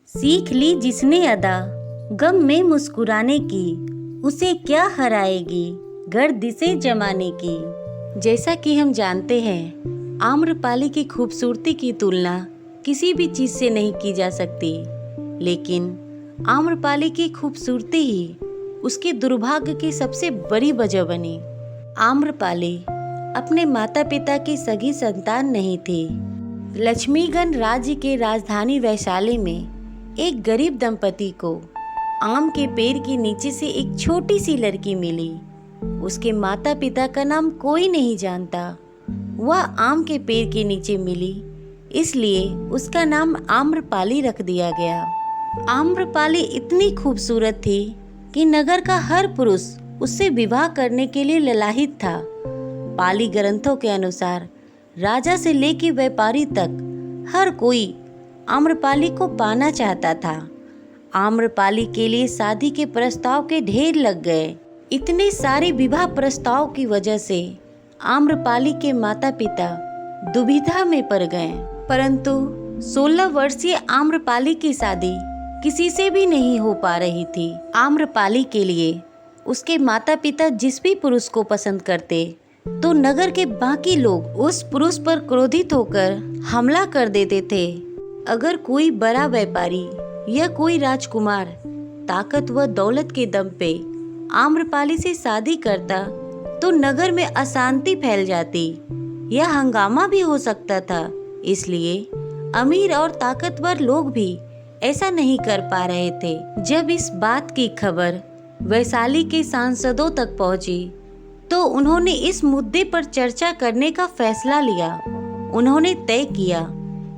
सीख ली जिसने अदा गम में मुस्कुराने की, उसे क्या हराएगी गर्द से जमाने की। जैसा कि हम जानते हैं, आम्रपाली की खूबसूरती की तुलना किसी भी चीज से नहीं की जा सकती, लेकिन आम्रपाली की खूबसूरती ही उसके दुर्भाग्य की सबसे बड़ी वजह बनी। आम्रपाली अपने माता पिता की सगी संतान नहीं थी। लक्ष्मीगण राज्य के राजधानी वैशाली में एक गरीब दंपति को आम के पेड़ के नीचे से एक छोटी सी लड़की मिली। उसके माता पिता का नाम कोई नहीं जानता। वह आम के पेड़ के नीचे मिली, इसलिए उसका नाम आम्रपाली रख दिया गया। आम्रपाली इतनी खूबसूरत थी कि नगर का हर पुरुष उससे विवाह करने के लिए ललाहित था। पाली ग्रंथों के अनुसार राजा से लेकर व्यापारी तक हर कोई आम्रपाली को पाना चाहता था। आम्रपाली के लिए शादी के प्रस्ताव के ढेर लग गए। इतने सारे विवाह प्रस्ताव की वजह से आम्रपाली के माता पिता दुविधा में पड़ गए। परंतु 16 वर्षीय आम्रपाली की शादी किसी से भी नहीं हो पा रही थी। आम्रपाली के लिए उसके माता पिता जिस भी पुरुष को पसंद करते तो नगर के बाकी लोग उस पुरुष पर क्रोधित होकर हमला कर देते थे। अगर कोई बड़ा व्यापारी या कोई राजकुमार ताकत व दौलत के दम पे आम्रपाली से शादी करता तो नगर में अशांति फैल जाती या हंगामा भी हो सकता था। इसलिए अमीर और ताकतवर लोग भी ऐसा नहीं कर पा रहे थे। जब इस बात की खबर वैशाली के सांसदों तक पहुंची तो उन्होंने इस मुद्दे पर चर्चा करने का फैसला लिया। उन्होंने तय किया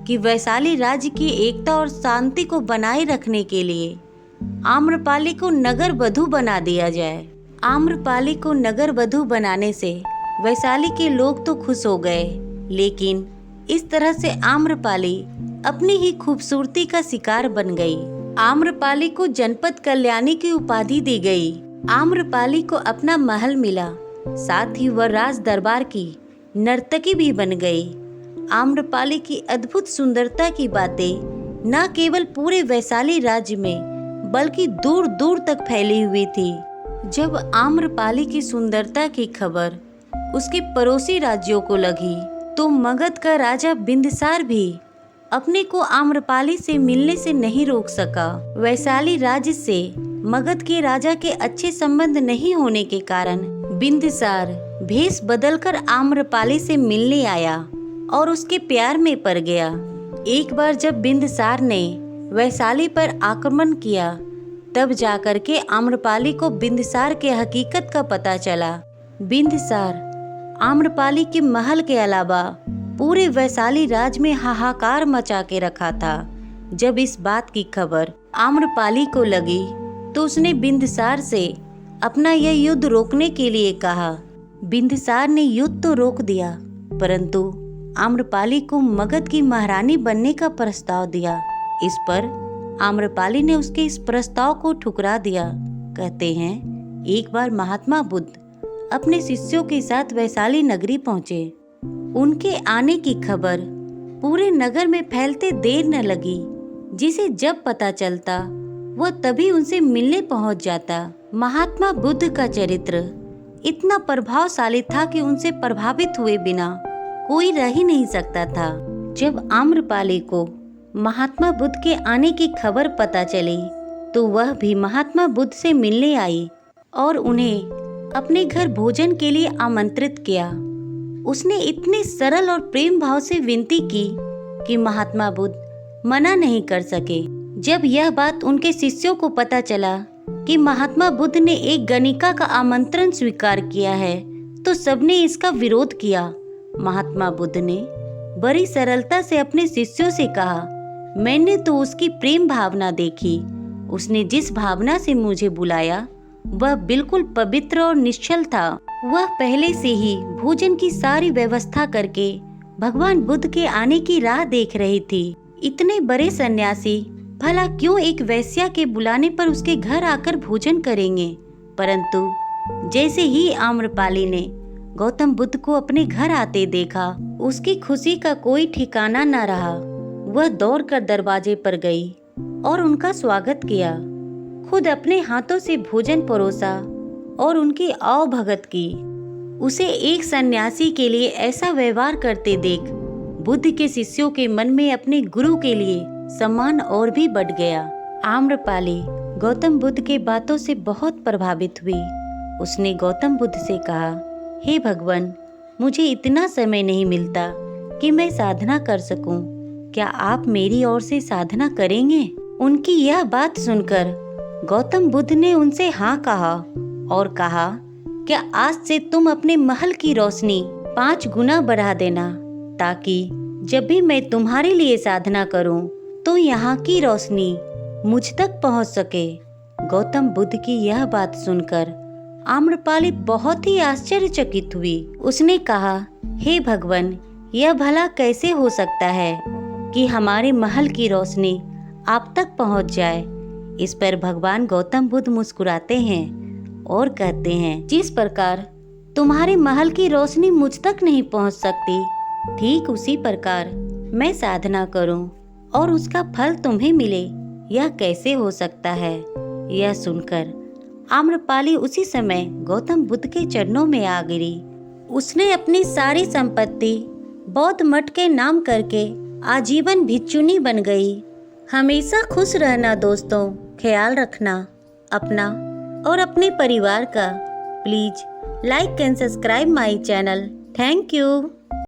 कि वैशाली राज्य की एकता और शांति को बनाए रखने के लिए आम्रपाली को नगर वधू बना दिया जाए। आम्रपाली को नगर वधू बनाने से वैशाली के लोग तो खुश हो गए, लेकिन इस तरह से आम्रपाली अपनी ही खूबसूरती का शिकार बन गई। आम्रपाली को जनपद कल्याणी की उपाधि दी गई। आम्रपाली को अपना महल मिला, साथ ही वह राज दरबार की नर्तकी भी बन गई। आम्रपाली की अद्भुत सुंदरता की बातें न केवल पूरे वैशाली राज्य में बल्कि दूर दूर तक फैली हुई थी। जब आम्रपाली की सुंदरता की खबर उसके पड़ोसी राज्यों को लगी तो मगध का राजा बिंदसार भी अपने को आम्रपाली से मिलने से नहीं रोक सका। वैशाली राज्य से मगध के राजा के अच्छे संबंध नहीं होने के कारण बिंदसार भेष बदलकर आम्रपाली से मिलने आया और उसके प्यार में पड़ गया। एक बार जब बिंदसार ने वैशाली पर आक्रमण किया तब जाकर के आम्रपाली को बिंदसार के हकीकत का पता चला। बिंदसार आम्रपाली के महल के अलावा पूरे वैशाली राज्य में हाहाकार मचा के रखा था। जब इस बात की खबर आम्रपाली को लगी तो उसने बिंदसार से अपना यह युद्ध रोकने के लिए कहा। बिंदसार ने युद्ध तो रोक दिया, परंतु आम्रपाली को मगध की महारानी बनने का प्रस्ताव दिया। इस पर आम्रपाली ने उसके इस प्रस्ताव को ठुकरा दिया। कहते हैं एक बार महात्मा बुद्ध अपने शिष्यों के साथ वैशाली नगरी पहुंचे। उनके आने की खबर पूरे नगर में फैलते देर न लगी। जिसे जब पता चलता वह तभी उनसे मिलने पहुंच जाता। महात्मा बुद्ध का चरित्र इतना प्रभावशाली था कि उनसे प्रभावित हुए बिना कोई रह ही नहीं सकता था। जब आम्रपाली को महात्मा बुद्ध के आने की खबर पता चली तो वह भी महात्मा बुद्ध से मिलने आई और उन्हें अपने घर भोजन के लिए आमंत्रित किया। उसने इतने सरल और प्रेम भाव से विनती की कि महात्मा बुद्ध मना नहीं कर सके। जब यह बात उनके शिष्यों को पता चला कि महात्मा बुद्ध ने एक गणिका का आमंत्रण स्वीकार किया है तो सबने इसका विरोध किया। महात्मा बुद्ध ने बड़ी सरलता से अपने शिष्यों से कहा, मैंने तो उसकी प्रेम भावना देखी। उसने जिस भावना से मुझे बुलाया वह बिल्कुल पवित्र और निश्चल था। वह पहले से ही भोजन की सारी व्यवस्था करके भगवान बुद्ध के आने की राह देख रही थी। इतने बड़े सन्यासी भला क्यों एक वेश्या के बुलाने पर उसके घर आकर भोजन करेंगे। परंतु जैसे ही आम्रपाली ने गौतम बुद्ध को अपने घर आते देखा, उसकी खुशी का कोई ठिकाना न रहा। वह दौड़कर दरवाजे पर गई और उनका स्वागत किया। खुद अपने हाथों से भोजन परोसा और उनकी आवभगत की। उसे एक सन्यासी के लिए ऐसा व्यवहार करते देख बुद्ध के शिष्यों के मन में अपने गुरु के लिए सम्मान और भी बढ़ गया। आम्रपाली गौतम बुद्ध के बातों से बहुत प्रभावित हुई। उसने गौतम बुद्ध से कहा, हे भगवान, मुझे इतना समय नहीं मिलता कि मैं साधना कर सकूं। क्या आप मेरी ओर से साधना करेंगे? उनकी यह बात सुनकर गौतम बुद्ध ने उनसे हाँ कहा और कहा, क्या आज से तुम अपने महल की रोशनी 5 गुना बढ़ा देना, ताकि जब भी मैं तुम्हारे लिए साधना करूं तो यहाँ की रोशनी मुझ तक पहुँच सके। गौतम बुद्ध की यह बात सुनकर आम्रपाली बहुत ही आश्चर्यचकित हुई। उसने कहा, हे भगवान, यह भला कैसे हो सकता है कि हमारे महल की रोशनी आप तक पहुंच जाए। इस पर भगवान गौतम बुद्ध मुस्कुराते हैं और कहते हैं, जिस प्रकार तुम्हारे महल की रोशनी मुझ तक नहीं पहुंच सकती, ठीक उसी प्रकार मैं साधना करूं और उसका फल तुम्हें मिले, यह कैसे हो सकता है? यह सुनकर आम्रपाली उसी समय गौतम बुद्ध के चरणों में आ गिरी। उसने अपनी सारी संपत्ति बौद्ध मठ के नाम करके आजीवन भिक्षुनी बन गई। हमेशा खुश रहना दोस्तों, ख्याल रखना अपना और अपने परिवार का। Please like and subscribe my channel. Thank you.